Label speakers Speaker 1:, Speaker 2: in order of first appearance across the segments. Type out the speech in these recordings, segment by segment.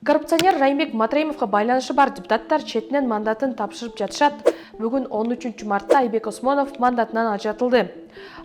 Speaker 1: Коррупционер Раймбек Матраимовға байланышы бар депутаттар четинен мандатын тапшырып жатышат. Бүгін 13 мартта Айбек Осмонов мандатынан ажыратылды.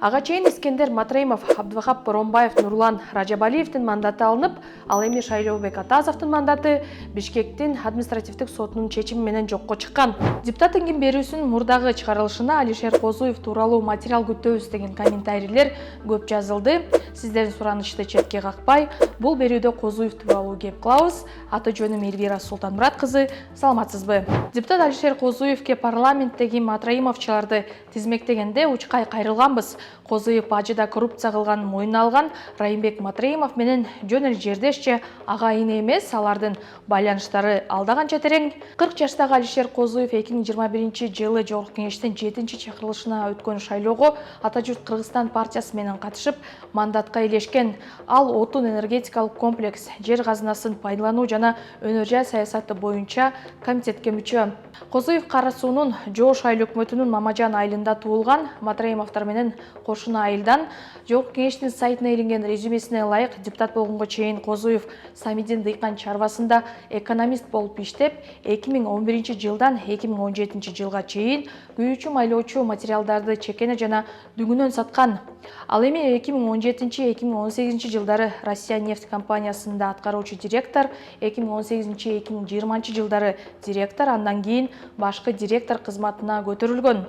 Speaker 1: Ага чейин Искендер Матраимов, Абдывахап Боромбаев, Нурлан Ражабалиевтин мандаты алынып, ал эми Шайлообек Атазовдун мандаты Бишкектин административдик сотунун чечими менен жокко чыккан. Депутаттын ким берүүсүнүн мурдагы чыгарылышына Алишер Козуев тууралуу материал күтөбүз деген комментарийлер көп жазылды. Сиздердин суранычты четке какпай, бул берүүдө Козуев тууралуу кеп кылабыз. Аты жөнүм Эльвира Султанмурат кызы, саламатсызбы? Депутат Алишер Козуевке парламенттеги Матраимовчуларды тизмектегенде учкай кайрылганбыз. Козуев бажыда коррупция кылганын мойнуна алган Раймбек Матраимов менен жөн эле жердешче агайын эмес, алардын байланыштары алдаганча терең. 40 жаштагы Алишер Козуев 2021-жылы Жогорку Кеңештин 7-чакырылышына өткөн шайлоого Ата журт Кыргызстан партиясы менен катышып, мандатка элешкен. Ал отун энергетикалык комплекс, жер казынасын пайдалануу жана өнөр жай саясаты боюнча комитетке мүчө. Козуев Кара суунун Жоош айыл өкмөтүнүн Мамажан айылында туулган. Матраимовдор менен Кошуна айылдан. Жогорку Кеңештин сайтына илинген резюмесине ылайык, депутат болгонго чейин Козуев Самидин дыйкан чарбасында экономист болуп иштеп, 2011-жылдан 2017-жылга чейин күйүүчү майлоочу материалдарды чекене жана дүңүнөн саткан. Ал эми 2017-2018 жылдары Россия нефть компаниясында аткаруучу директор, 2018-2020 жылдары директор, андан кийин башкы директор кызматына көтөрүлгөн.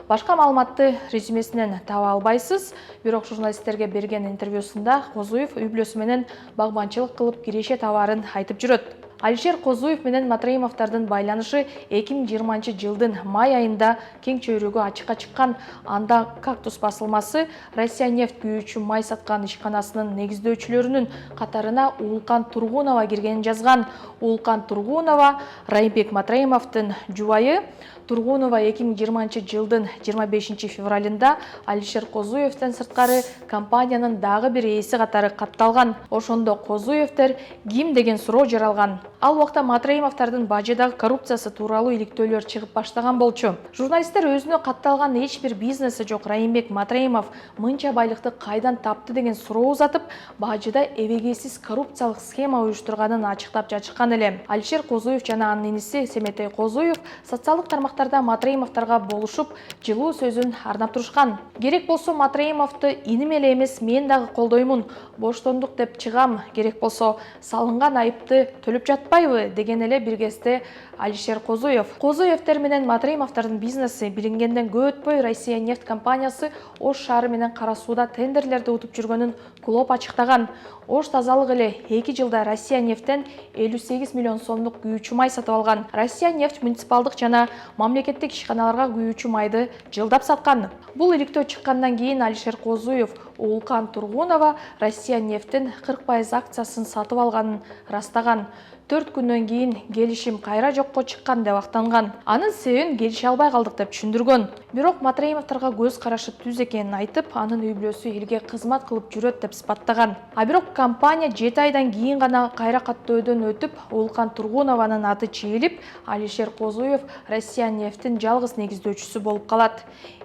Speaker 1: Башка маалыматты резюмесинен таба албайсыз, бирок журналисттерге берген интервьюсунда Козуев үй бүлөсү менен багбанчылык кылып киреше табарын айтып жүрөт. Алишер Козуев менен Матраимовдордун байланышы 2020-жылдын май айында кең чөйрөгө ачыкка чыккан. Анда Кактус басылмасы Россия нефть күйүүчү май саткан ишканасынын негиздөөчүлөрүнүн катарына Уулкан Тургунова киргенин жазган. Уулкан Тургунова Раймбек Матраимовдун жубайы. Тургунова 2020-жылдын 25 февралында Алишер Козуевден сырткары компаниянын дагы бир ээси катары катталган. Ошондо Козуевдер ким деген суроо жаралган. Ал убакта Матраимовдордун бажыдагы коррупциясы тууралуу иликтөөлөр чыгып баштаган болчу. Журналисттер өзүнө катталган эч бир бизнеси жок Раймбек Матраимов мынча байлыкты кайдан тапты деген суроо узатып, бажыда эбегейсиз коррупциялык схема уюштурганын ачыктап жатышкан эле. Алишер Козуев жана анын иниси Семетей Козуев социалдык тармактарда Матраимовдорго болушуп, жылуу сөзүн арнап турушкан. Керек болсо Матраимовду иним эле эмес, мен дагы колдоймун, боштондук деп чыгам, керек болсо салынган айыпты төлөп жатпайбы деген эле бир кезде Алишер Козуев. Козуевдер менен Матраимовдордун бизнеси билингенден көп өтпөй Россия нефть компаниясы Ош шаары менен Кара сууда тендерлерди утуп жүргөнүн кулоп ачыктаган. Ош тазалык эле 2 жылда Россия нефттен 58 миллион сомдук күйүүчү май сатып алган. Россия нефть муниципалдык жана мамлекеттик ишканаларга күйүүчү майды жылдап саткан. Бул иликтөө чыккандан кийин Алишер Козуев Уулкан Тургунова Россия нефттин 40% акциясын сатып алганын растаган. 4 күндөн кийин келишим кайра жокко чыккан деп актанган. Анын себебин келише албай калдык деп түшүндүргөн. Бирок Матраимовдорго көз карашы түз экенин айтып, анын үй бүлөсү элге кызмат кылып жүрөт деп сыпаттаган. А бирок компания 7 айдан кийин гана кайра каттоодон өтүп, Уулкан Тургунованын аты чийилип, Алишер Козуев Россия нефтин жалгыз негиздөөчүсү болуп калат.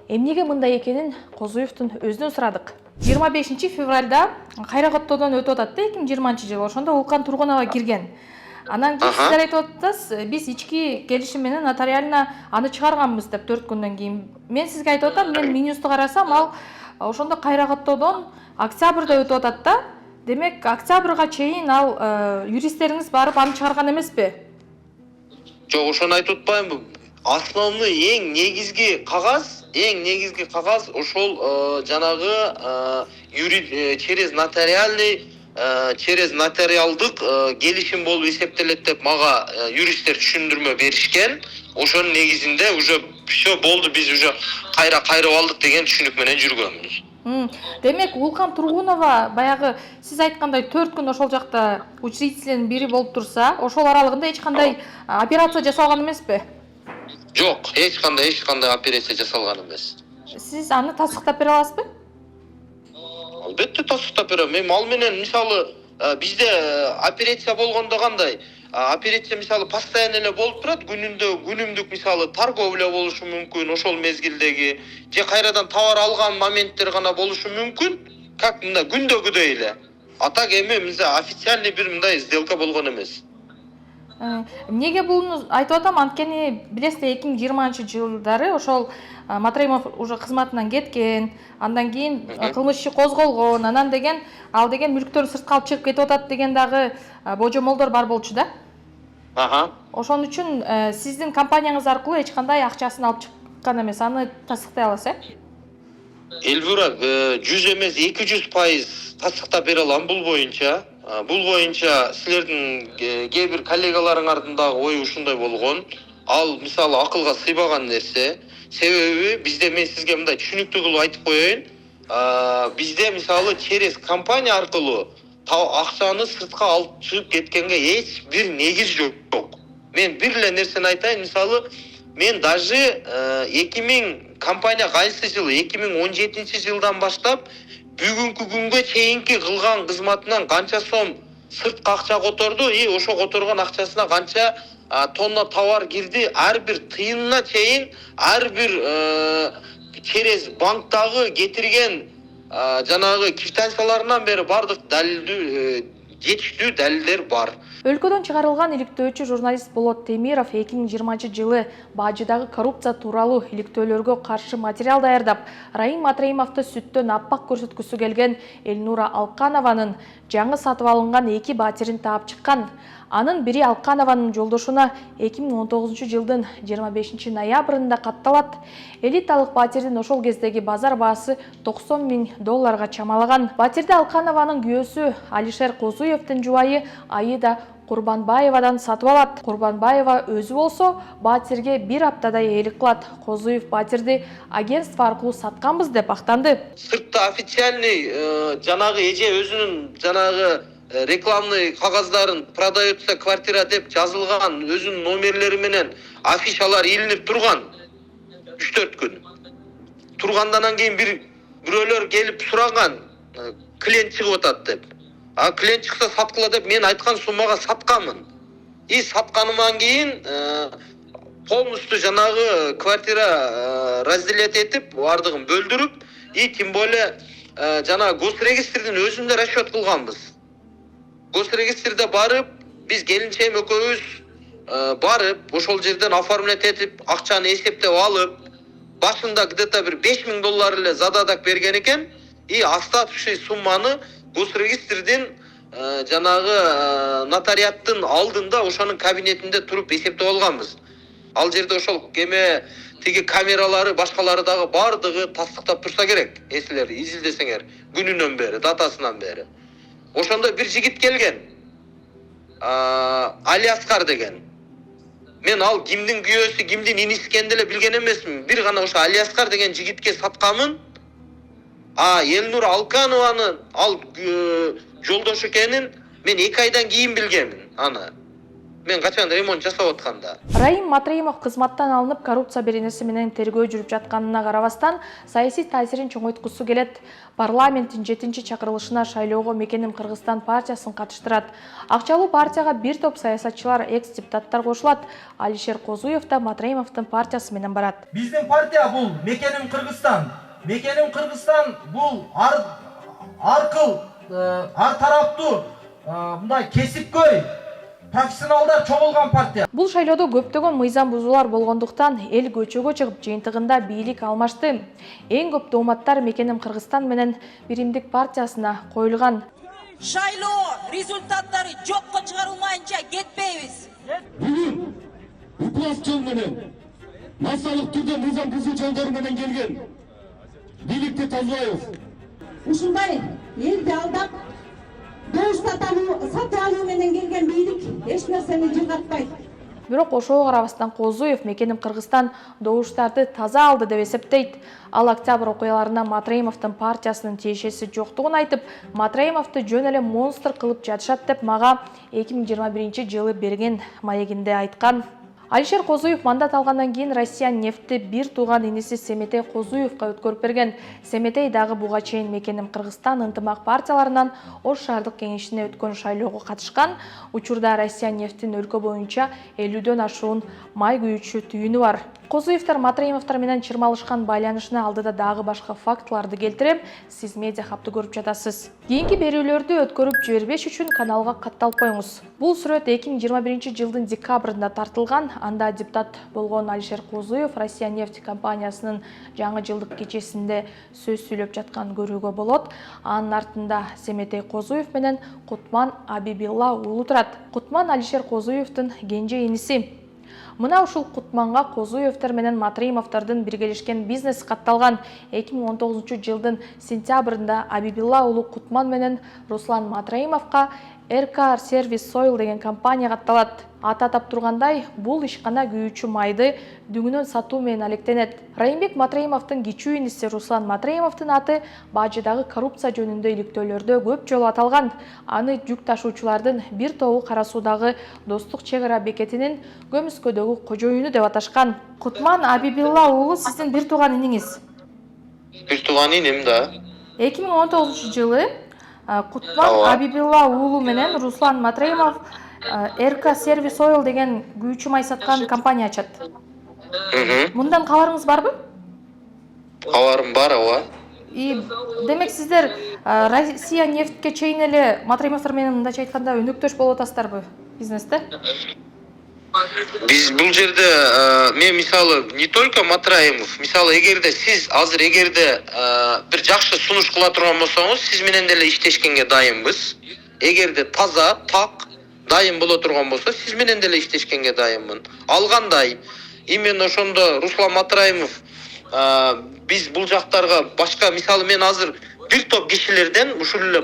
Speaker 1: Эмнеге мындай экенин Козуевдун өзүнөн сурадык. 25 февралда кайра каттоодон өтүп атат да 2020-жылы. Ошондо Уулкан Тургунова кирген. Анан кийин сиздер айтып атасыз, биз ички келишим менен нотариально аны чыгарганбыз деп 4 күндөн кийин. Мен сизге айтып атам, мен минусту карасам, ал ошондо кайра каттоодон октябрда өтүп атат да. Демек, октябрга чейин ал юристтериңиз барып аны чыгарган эмеспи?
Speaker 2: Жок, ошону айтып атпаймынбы? Основной эң негизги кагаз ошол жанагы через нотариалдык келишим болуп эсептелет деп мага юристтер түшүндүрмө беришкен. Ошонун негизинде уже все болду, биз уже кайрып алдык деген түшүнүк менен жүргөнбүз.
Speaker 1: Демек, Уулкан Тургунова баягы сиз айткандай 4 күн ошол жакта учредителдин бири болуп турса, ошол аралыгында эч кандай операция жасалган эмеспи?
Speaker 2: Жок, эч кандай операция жасалган эмес.
Speaker 1: Сиз аны тасдыктап бере аласызбы?
Speaker 2: Албетте тасдыктап берем. Мен ал менен мисалы бизде операция болгондо кандай? Операция мисалы постоянно эле болуп турат, күнүмдүк мисалы торговля болушу мүмкүн, ошол мезгилдеги же кайрадан товар алган моменттер гана болушу мүмкүн. Как мында күндөгүдөй эле. А так эми официальный бир мындай сделка болгон эмес.
Speaker 1: Эмнеге буну айтып атам, анткени билесиз 2020-жылдары ошол Матраимов уже кызматынан кеткен, андан кийин кылмыш иши козголгон, анан деген ал деген мүлктөрүн сыртка алып чыгып кетип атат деген дагы божомолдор бар болчу да. Ошон үчүн сиздин компанияңыз аркылуу эч кандай акчасын алып чыккан эмес. Аны тасдыктай аласыз,
Speaker 2: Эльвира 100 эмес 200% тасдыктап бере алам бул боюнча. Бул боюнча силердин кээ бир коллегаларыңардын дагы ою ушундай болгон. Ал мисалы акылга сыйбаган нерсе. Себеби бизде, мен сизге мындай түшүнүктүү кылып айтып коеюн. Бизде мисалы через компания аркылуу акчаны сыртка алып чыгып кеткенге эч бир негиз жок. Мен бир эле нерсени айтайын, мисалы мен даже 2000 компания кайсы жылы 2017-жылдан баштап бүгүнкү күнгө чейинки кылган кызматынан канча сом сыртка акча которду, ошо которгон акчасына канча тонна товар кирди, ар бир тыйынына чейин, ар бир через банктагы кетирген жанагы квитанцияларынан бери бардык далилдүү жетиштүү далилдер бар.
Speaker 1: Өлкөдөн чыгарылган иликтөөчү журналист Болот Темиров 2020-жылы бажыдагы коррупция тууралуу иликтөөлөргө каршы материал даярдап, Раим Матраимовду сүттөн аппак көрсөткүсү келген Элнура Алканованын жаңы сатып алынган 2 батирин таап чыккан. Анын бири Алканованын жолдошуна 2019-жылдын 25 ноябрында катталат. Элиталык батирдин ошол кездеги базар баасы $90 000 чамалаган. Батирди Алканованын күйөөсү Алишер Козуевдин жубайы Аида Курбанбаевадан сатып алат. Курбанбаева өзү болсо батирге 1 аптадай ээлик кылат. Козуев батирди агентство аркылуу сатканбыз деп актанды.
Speaker 2: Сыртта официальный жанагы эже өзүнүн жанагы рекламный кагаздарын продается квартира деп жазылган өзүнүн номерлери менен афишалар илинип турган 3-4 күн. Тургандан кийин бирөөлөр келип сураган, клиент чыгып атат деп. Клиент чыкса саткыла деп мен айткан суммага сатканмын. Сатканымдан кийин полностью жанагы квартира разделять этип, бардыгын бөлдүрүп, тем более жана госрегистрдин өзүндө расчет кылганбыз. Госрегистрде барып, биз келинчегим экөөбүз барып, ошол жерден оформлять этип, акчаны эсептеп алып, башында где-то бир $5000 эле задаток берген экен, оставший сумманы госрегистрдин жанагы нотариаттын алдында ошонун кабинетинде туруп эсептеп алганбыз. Ал жерде ошол кеме тиги камералары, башкалары дагы бардыгы тастыктап турса керек. Эсилер изилдесеңер, күнүнөн бери, датасынан бери. Ошондо бир жигит келген. Алиаскар деген. Мен ал кимдин күйөөсү, кимдин иниси экенин деле билген эмесмин. Бир гана ошо Алиаскар деген жигитке сатканмын. Элнура Алканованын ал жолдошу экенин мен 2 айдан кийин билгенмин аны. Мен качан ремонт жасап атканда.
Speaker 1: Раим Матраимов кызматтан алынып коррупция беренеси менен тергөө жүрүп жатканына карабастан саясий таасирин чоңойткусу келет. Парламенттин 7-чакырылышына шайлоого Мекеним Кыргызстан партиясын катыштырат. Акчалуу партияга бир топ саясатчылар, экс-депутаттар кошулат. Алишер Козуев да Матраимовдун партиясы менен барат.
Speaker 3: Биздин партия бул Мекеним Кыргызстан. Мекеним Кыргызстан бул ар тараптуу мындай кесипкөй профессионалдар чогулган партия.
Speaker 1: Бул шайлоодо көптөгөн мыйзам бузуулар болгондуктан эл көчөгө чыгып жыйынтыгында бийлик алмашты. Эң көп дооматтар Мекеним Кыргызстан менен Биримдик партиясына коюлган.
Speaker 4: Шайлоо результаттары жокко чыгарылмайынча кетпейбиз.
Speaker 5: Бүгүн уклав жол менен массалык түрдө мыйзам бузуучулар менен келген бийликти Тазбаев
Speaker 6: ушундай элди алдап добуш сатып алуу менен келген бийлик эч нерсени жыгатпайт.
Speaker 1: Бирок ошого карабастан Козуев Мекеним Кыргызстан добуштарды таза алды деп эсептейт. Ал октябрь окуяларына Матраимовдун партиясынын тиешеси жоктугун айтып, Матраимовду жөн эле монстр кылып жатышат деп мага 2021-жылы берген маегинде айткан. Алишер Козуев мандат алгандан кийин Россия нефти бир тууган иниси Семетей Козуевка өткөрүп берген. Семетей дагы буга чейин Мекеним Кыргызстан ынтымак партияларынан Ош шаардык кеңешине өткөн шайлоого катышкан. Учурда Россия нефтин өлкө боюнча 50дөн ашуун май күйүүчү түйүнү бар. Козуевтер Матраимовтар менен чырмалышкан байланышына алдыда дагы башка фактыларды келтирем. Сиз медиа хабты көрүп жатасыз. Кийинки берүүлөрдү өткөрүп жибербеш үчүн каналга катталып коюңуз. Бул сүрөт 2021 жылдын декабрында тартылган. Анда депутат болгон Алишер Козуев Россия нефть компаниясынын жаңы жылдык кечесинде сөз сүйлөп жаткан көрүүгө болот. Анын артында Семетей Козуев менен Кутман Абибилла уулу турат. Кутман Алишер Козуевдин кенже иниси. Мына ушул Кутманга Козуевтер менен Матраимовтардын биргелешкен бизнес катталган. 2019 жылдын сентябрында Абибилла уулу Кутман менен Руслан Матраимовго РК Сервис Сойл деген компания катталат. Аты атап тургандай, бул ишкана күйүүчү майды дүңүнөн сатуу менен алектенет. Райымбек Матраимовдун кичүү иниси Руслан Матраимовдун аты бажыдагы коррупция жөнүндө иликтөөлөрдө көп жолу аталган. Аны жүк ташуучулардын бир тобу Кара Суудагы Достук чек ара бекетинин көмүскөдөгү кожоюну деп аташкан. Кутман Абибилла уулу сиздин бир тууган иниңиз.
Speaker 2: Бир тууган инем да.
Speaker 1: 2019 жылы Кутман Абибилла уулу менен Руслан Матраимов РК Сервис Ойл деген күйүүчү май саткан компания ачат. Мындан кабарыңыз барбы?
Speaker 2: Кабарым бар, ооба.
Speaker 1: Демек сиздер Россия нефтке чейин эле Матраимовтар менен мындайча айтканда өнөктөш болуп атасыздарбы бизнесте?
Speaker 2: Биз бул жерде мен мисалы не только Матраимов, мисалы эгерде сиз азыр эгерде бир жакшы сунуш кыла турган болсоңуз, сиз менен деле иштешкенге дайынбыз. Эгерде таза, так, дайын боло турган болсо, сиз менен деле иштешкенге дайынмын. Алгандай, именно ошондо Руслан Матраимов биз бул жактарга башка, мисалы мен азыр бир топ кишилерден ушул эле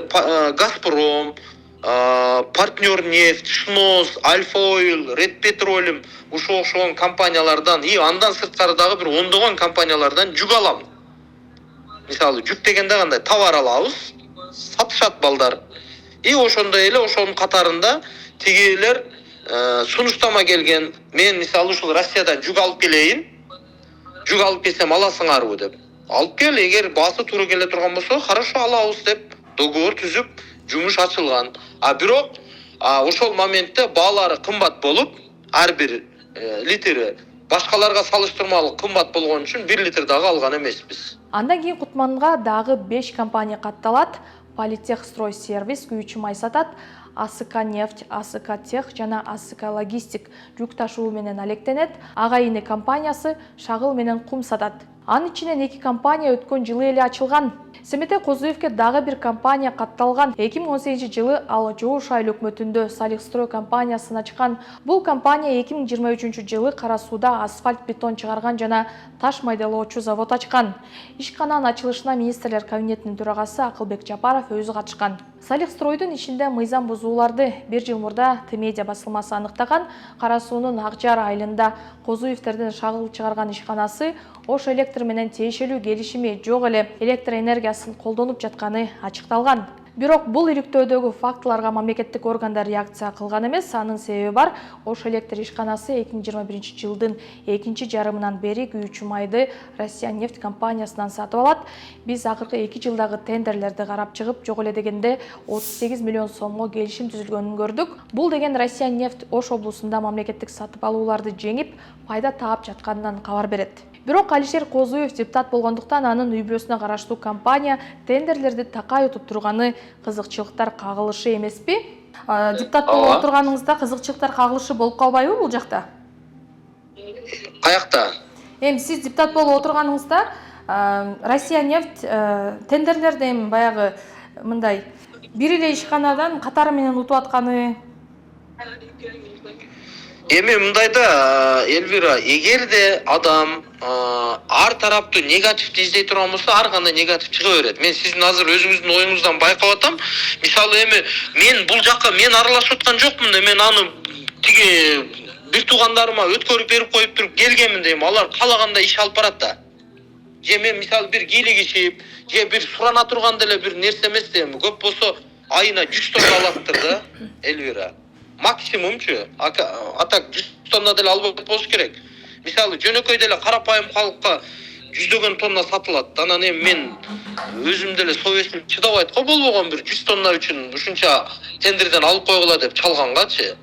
Speaker 2: Газпром, Партнер нефть, Шнос, Альфа Ойл, Ред Петролиум, ушул окшогон компаниялардан андан сырткары дагы бир ондогон компаниялардан жүк алам. Мисалы жүк дегенде кандай товар алабыз, сатышат балдар. Ошондой эле ошонун катарында тигилер сунуштама келген. Мен мисалы ушул Россиядан жүк алып келейин. Жүк алып келсем аласыңарбы деп. Алып кел, эгер баасы туура келе турган болсо, хорошо алабыз деп договор түзүп жумуш ачылган. Бирок ошол моментте баалары кымбат болуп, ар бир литри башкаларга салыштырмалуу кымбат болгон үчүн 1 литр дагы алган эмеспиз.
Speaker 1: Андан кийин Кутманга дагы 5 компания катталат. Политех Строй Сервис күйүүчү май сатат, АСК нефть, АСК тех жана АСК логистик жүк ташуу менен алектенет. Ага ини компаниясы шагыл менен кум сатат. Анын ичинен 2 компания өткөн жылы эле ачылган. Семетей Козуевке дагы бир компания катталган. 2018 жылы ал Жоуш айыл өкмөтүндө Салихстрой компаниясын ачкан. Бул компания 2023 жылы Кара Сууда асфальт бетон чыгарган жана таш майдалоочу завод ачкан. Ишкананын ачылышына министрлер кабинетинин төрагасы Акылбек Жапаров өзү катышкан. Салихстройдун ишинде мыйзам бузууларды 1 жыл мурда Медиа басылмасы аныктаган. Кара Суунун Акжар айылында Козуевтердин шагыл чыгарган ишканасы Ош электр менен тиешелүү келишими жок эле электр энергиясын колдонуп жатканы ачыкталган. Бирок бул иликтөөдөгү фактыларга мамлекеттик органдар реакция кылган эмес. Анын себеби бар. Ош электр ишканасы 2021 жылдын экинчи жарымынан бери күйүүчү майды Россия нефть компаниясынан сатып алат. Биз акыркы 2 жылдагы тендерлерди карап чыгып, жок эле дегенде 38 миллион сомго келишим түзүлгөнүн көрдүк. Бул деген Россия нефть Ош облусунда мамлекеттик сатып алууларды жеңип, пайда таап жатканынан кабар берет. Бирок Алишер Козуев депутат болгондуктан анын үй-бүлөсүнө караштуу компания тендерлерди такай утуп турганы кызыкчылыктар кагылышы эмеспи? Депутат болуп отурганыңызда кызыкчылыктар кагылышы болуп калбайбы бул жакта?
Speaker 2: Каякта?
Speaker 1: Сиз депутат болуп отурганыңызда Россия нефть тендерлерди баягы мындай бир эле ишканадан катары менен утуп атканы.
Speaker 2: Мындайда, Эльвира, эгерде адам ар тараптуу негативди издей турган болсо, ар кандай негатив чыга берет. Мен сиздин азыр өзүңүздүн оюңуздан байкап атам. Мисалы мен бул жакка мен аралашып аткан жокмун да, мен аны тиги бир туугандарыма өткөрүп берип коюп туруп келгенмин дейм. Алар каалагандай иш алып барат да. Же мен мисалы бир кийлигишип, же бир сурана турган деле бир нерсе эмес дейм. Көп болсо айына 100 тонна алаттыр да, Эльвира. Максимумчу, атак 100 тонна деле албай болуш керек. Мисалы жөнөкөй деле карапайым калкка 100 тонна сатылат. Анан мен өзүм деле совестим чыдабайт го болбогон бир 100 тонна үчүн ушунча тендерден алып койгула деп чалгангачы.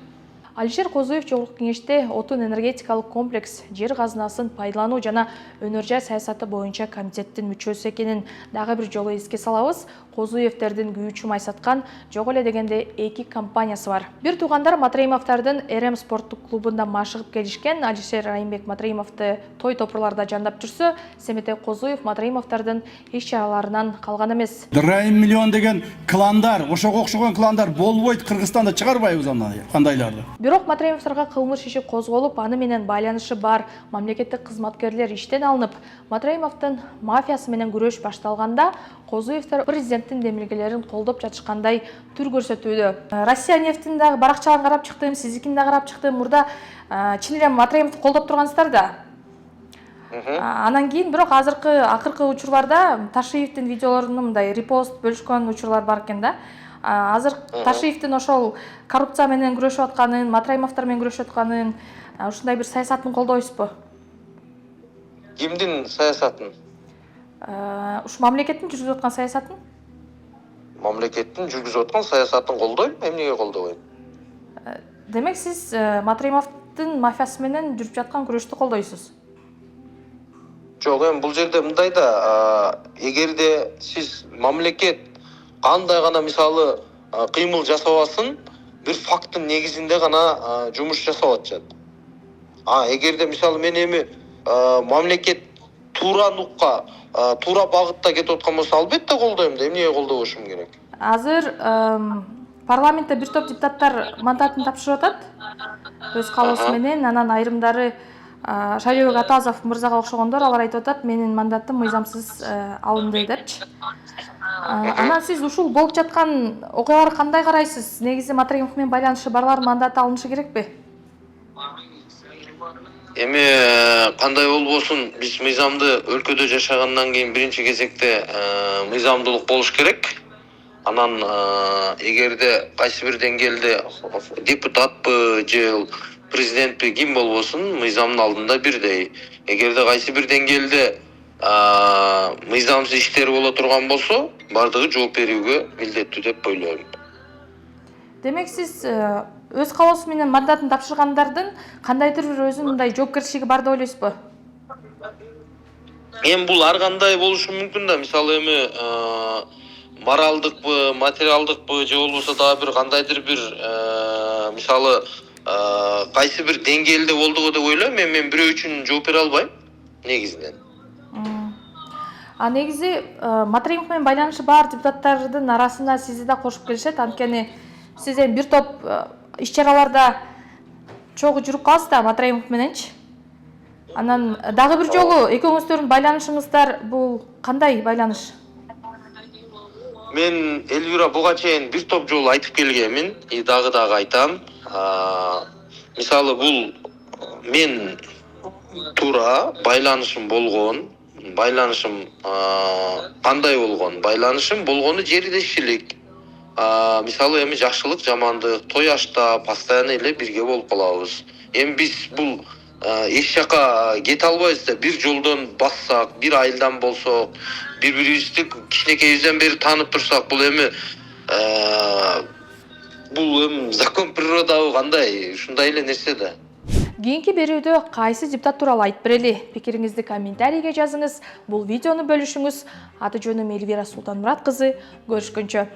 Speaker 1: Алишер Козуев жогорку кеңеште отун энергетикалык комплекс, жер казынасын пайдалануу жана өнөр жай саясаты боюнча комитеттин мүчөсү экенин дагы бир жолу эске салабыз. Козуевтердин күйүүчү майсаткан жок эле дегенде 2 компаниясы бар. Бир туугандар Матраимовдордун РМ спорттук клубунда машыгып келишкен. Алишер Райымбек Матраимовду той топурларда жандап жүрсө, Семетей Козуев Матраимовдордун иш чараларынан калган эмес.
Speaker 7: Райым миллион деген кландар, ошого окшогон кландар болбойт, Кыргызстанда чыгарбайбыз аны кандайларды.
Speaker 1: Бирок Матраимовдорго кылмыш иши козголуп, аны менен байланышы бар мамлекеттик кызматкерлер иштен алынып, Матраимовдун мафиясы менен күрөш башталганда, Козуевтер президенттин демилгелерин колдоп жатышкандай түр көрсөтүүдө. Россия нефтин дагы баракчаларын карап чыктым, сиздикин да карап чыктым. Мурда чын эле Матраимовду колдоп тургансыздар да. Анан кийин бирок акыркы учурларда Ташиевдин видеолорунун мындай репост бөлүшкөн учурлар бар экен да. Азыр Ташиевдин ошол коррупция менен күрөшүп атканын, Матраимовдор менен күрөшүп атканын, ушундай бир саясатын колдойсузбу?
Speaker 2: Кимдин саясатын?
Speaker 1: Ушу мамлекеттин жүргүзүп аткан саясатын?
Speaker 2: Мамлекеттин жүргүзүп аткан саясатын колдойм, эмнеге колдобойм?
Speaker 1: Демек сиз Матраимовдун мафиясы менен жүрүп жаткан күрөштү колдойсуз?
Speaker 2: Жок, эми бул жерде мындай да, эгерде сиз мамлекет кандай гана мисалы кыймыл жасабасын, бир факттын негизинде гана жумуш жасап атышат. Эгерде мисалы мен эми мамлекет туура нукка, туура багытта кетип аткан болсо, албетте колдойм да, эмнеге колдобошум керек?
Speaker 1: Азыр парламентте бир топ депутаттар мандатын тапшырып атат. Өз каалоосу менен, анан айрымдары Шайлообек Атазов мырзага окшогондор алар айтып атат, менин мандатым мыйзамсыз алынды депчи. Анан сиз ушул болуп жаткан окуяларга кандай карайсыз? Негизи Матраимов менен байланышы барлардын мандаты алынышы керекпи?
Speaker 2: Эми кандай болбосун, биз мыйзамды өлкөдө жашагандан кийин биринчи кезекте мыйзамдуулук болуш керек. Анан эгерде кайсы бир деңгээлде депутатпы же президентпи ким болбосун, мыйзамдын алдында бирдей. Эгерде кайсы бир деңгээлде мыйзамсыз иштер боло турган болсо, бардыгы жооп берүүгө милдеттүү деп ойлойм.
Speaker 1: Демек сиз өз каалоосу менен мандатын тапшыргандардын кандайдыр бир өзүнүн мындай жоопкерчилиги бар деп ойлойсузбу?
Speaker 2: Эми бул ар кандай болушу мүмкүн да. Мисалы эми моралдыкпы, материалдыкпы же болбосо дагы бир кандайдыр бир мисалы кайсы бир деңгээлде болдуго деп ойлойм. Мен бирөө үчүн жооп бере албайм негизинен.
Speaker 1: Негизи Матраимов менен байланышы бар депутаттардын арасында сизди да кошуп келишет. Анткени сиз эми бир топ иш чараларда чогуу жүрүп каласыз да Матраимов мененчи. Анан дагы бир жолу экөөңүздөрдүн байланышыңыздар бул кандай байланыш?
Speaker 2: Мен Элвира буга чейин бир топ жолу айтып келгенмин, дагы айтам. Мисалы бул мен туура байланышым болгон, байланышым кандай болгон? Байланышым болгону жердешчилик. Мисалы эми жакшылык, жамандык, той ашта постоянно эле бирге болуп калабыз. Эми биз бул эч жака кете албайбыз да, бир жолдон бассак, бир айылдан болсок, бири-бирибизди кичинекейибизден бери таанып турсак, бул эми закон природабы кандай, ушундай эле нерсе да.
Speaker 1: Кийинки берүүдө кайсы депутат тууралуу айтып берели? Пикириңизди комментарийге жазыңыз. Бул видеону бөлүшүңүз. Аты жөнүм Элвира Султанмурат кызы. Көрүшкөнчө.